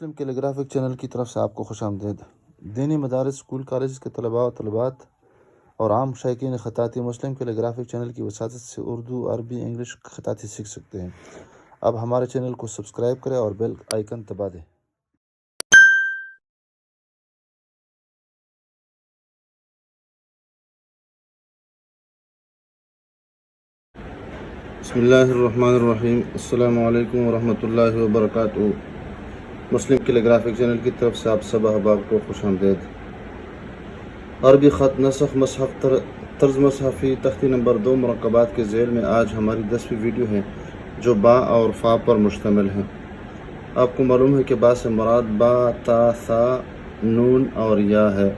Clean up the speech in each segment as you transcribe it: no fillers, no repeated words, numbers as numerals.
مسلم کیلیگرافک channel کی طرف سے آپ کو خوش آمدید۔ دینی مدارس، اسکول، کالجز کے طلباء و طالبات اور عام شائقین خطاطی مسلم کیلیگرافک چینل کی وساطت سے اردو، عربی، انگلش خطاطی سیکھ سکتے ہیں۔ اب ہمارے چینل کو سبسکرائب کریں اور بیل آئیکن دبا دیں۔ بسم اللہ الرحمن الرحیم۔ السلام علیکم ورحمۃ اللہ وبرکاتہ۔ مسلم کیلیگرافک چینل کی طرف سے آپ سب احباب کو خوش آمدید۔ عربی خط نسخ مصحف طرز مصحفی تختی نمبر 2 مرکبات کے ذیل میں آج ہماری 10ویں ویڈیو ہے جو با اور فا پر مشتمل ہے۔ آپ کو معلوم ہے کہ با سے مراد با، تا، ثا، نون اور یا ہے۔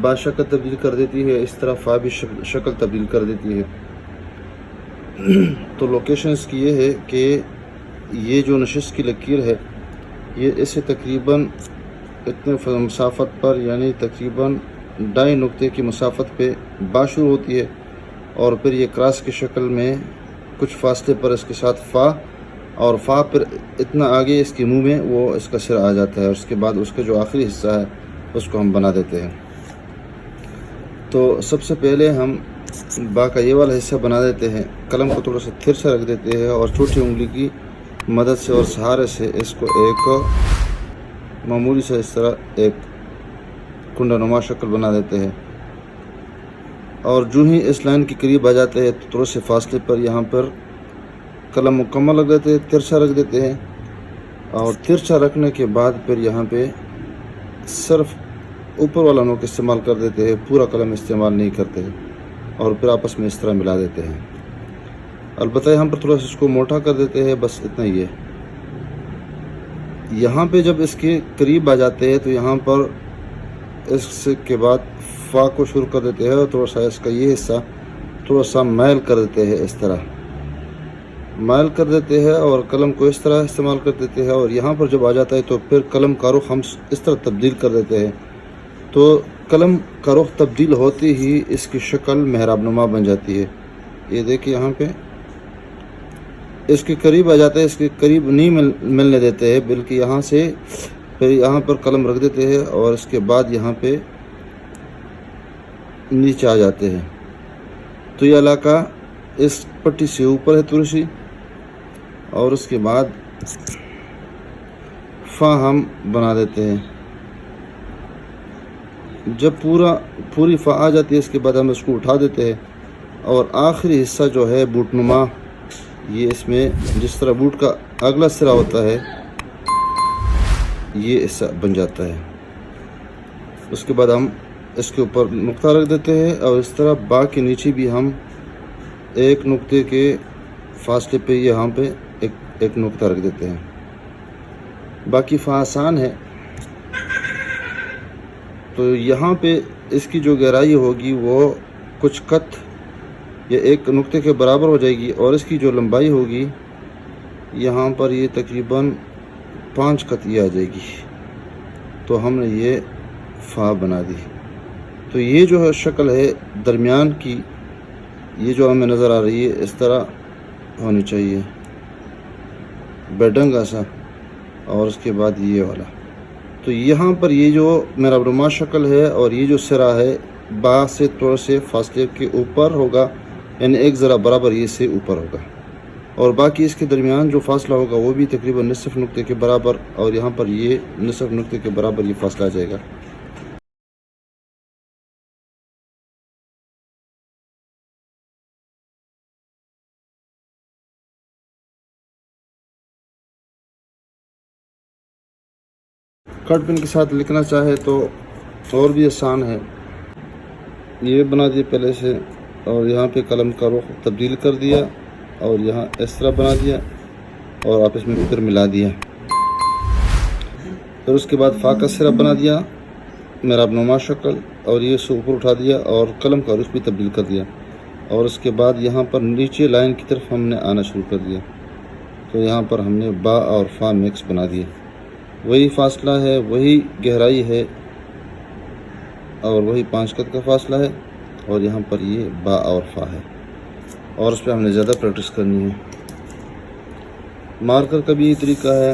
با شکل تبدیل کر دیتی ہے، اس طرح فا بھی شکل تبدیل کر دیتی ہے۔ تو لوکیشن اس کی یہ ہے کہ یہ جو نشست کی لکیر ہے یہ اسے تقریباً اتنے مسافت پر، یعنی تقریباً 2.5 نقطے کی مسافت پہ با شروع ہوتی ہے اور پھر یہ کراس کی شکل میں کچھ فاصلے پر اس کے ساتھ فا، اور فا پھر اتنا آگے اس کے منہ میں وہ اس کا سر آ جاتا ہے، اور اس کے بعد اس کا جو آخری حصہ ہے اس کو ہم بنا دیتے ہیں۔ تو سب سے پہلے ہم با کا یہ والا حصہ بنا دیتے ہیں۔ قلم کو تھوڑا سا تھرچا رکھ دیتے ہیں اور چھوٹی انگلی کی مدد سے اور سہارے سے اس کو ایک معمولی سے اس طرح ایک کنڈا نما شکل بنا دیتے ہیں، اور جو ہی اس لائن کے قریب آ جاتے ہیں تو تھوڑے سے فاصلے پر یہاں پر قلم مکمل رکھ دیتے ہیں، ترچھا رکھ دیتے ہیں، اور ترچھا رکھنے کے بعد پھر یہاں پہ صرف اوپر والا نوک استعمال کر دیتے ہیں، پورا قلم استعمال نہیں کرتے ہیں، اور پھر آپس میں اس طرح ملا دیتے ہیں۔ البتہ یہاں پر تھوڑا سا اس کو موٹا کر دیتے ہیں، بس اتنا ہی ہے۔ یہاں پہ جب اس کے قریب آ جاتے ہیں تو یہاں پر اس کے بعد فا کو شروع کر دیتے ہیں، اور تھوڑا سا اس کا یہ حصہ تھوڑا سا میل کر دیتے ہیں، اس طرح میل کر دیتے ہیں اور قلم کو اس طرح استعمال کر دیتے ہیں، اور یہاں پر جب آ جاتا ہے تو پھر قلم کا رخ ہم اس طرح تبدیل کر دیتے ہیں۔ تو قلم کا رخ تبدیل ہوتے ہی اس کی شکل محراب نما بن جاتی ہے۔ یہ دیکھیں یہاں پہ اس کے قریب آ جاتا ہے، اس کے قریب نہیں ملنے دیتے ہیں، بلکہ یہاں سے پھر یہاں پر قلم رکھ دیتے ہیں اور اس کے بعد یہاں پہ نیچے آ جاتے ہیں۔ تو یہ علاقہ اس پٹی سے اوپر ہے تھوڑی سی، اور اس کے بعد فا ہم بنا دیتے ہیں۔ جب پوری فا آ جاتی ہے اس کے بعد ہم اس کو اٹھا دیتے ہیں، اور آخری حصہ جو ہے بوٹ نما، یہ اس میں جس طرح بوٹ کا اگلا سرا ہوتا ہے یہ حصہ بن جاتا ہے۔ اس کے بعد ہم اس کے اوپر نقطہ رکھ دیتے ہیں، اور اس طرح با کے نیچے بھی ہم ایک نقطے کے فاصلے پہ یہاں پہ ایک نقطہ رکھ دیتے ہیں۔ باقی فا آسان ہے۔ تو یہاں پہ اس کی جو گہرائی ہوگی وہ کچھ قط یا ایک نقطے کے برابر ہو جائے گی، اور اس کی جو لمبائی ہوگی یہاں پر یہ تقریباً 5 قط یہ آ جائے گی۔ تو ہم نے یہ فا بنا دی۔ تو یہ جو ہے شکل ہے درمیان کی، یہ جو ہمیں نظر آ رہی ہے اس طرح ہونی چاہیے، بیڈنگ ایسا، اور اس کے بعد یہ والا۔ تو یہاں پر یہ جو میرا نما شکل ہے اور یہ جو سرا ہے با سے تھوڑے سے فاصلے کے اوپر ہوگا، یعنی ایک ذرا برابر یہ سے اوپر ہوگا، اور باقی اس کے درمیان جو فاصلہ ہوگا وہ بھی تقریباً نصف نقطے کے برابر، اور یہاں پر یہ نصف نقطے کے برابر یہ فاصلہ آ جائے گا۔ کٹ پن کے ساتھ لکھنا چاہے تو اور بھی آسان ہے، یہ بنا دیا پہلے سے، اور یہاں پہ قلم کا رخ تبدیل کر دیا اور یہاں اس طرح بنا دیا اور آپس میں پھر ملا دیا۔ پھر اس کے بعد فا کا سرا بنا دیا محراب نما شکل، اور یہ سے اوپر اٹھا دیا اور قلم کا رخ بھی تبدیل کر دیا، اور اس کے بعد یہاں پر نیچے لائن کی طرف ہم نے آنا شروع کر دیا۔ تو یہاں پر ہم نے با اور فا مکس بنا دیے، وہی فاصلہ ہے، وہی گہرائی ہے، اور وہی 5 قط کا فاصلہ ہے، اور یہاں پر یہ با اور فا ہے، اور اس پہ ہم نے زیادہ پریکٹس کرنی ہے۔ مارکر کا بھی یہ طریقہ ہے،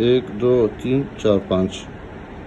1 2 3 4 5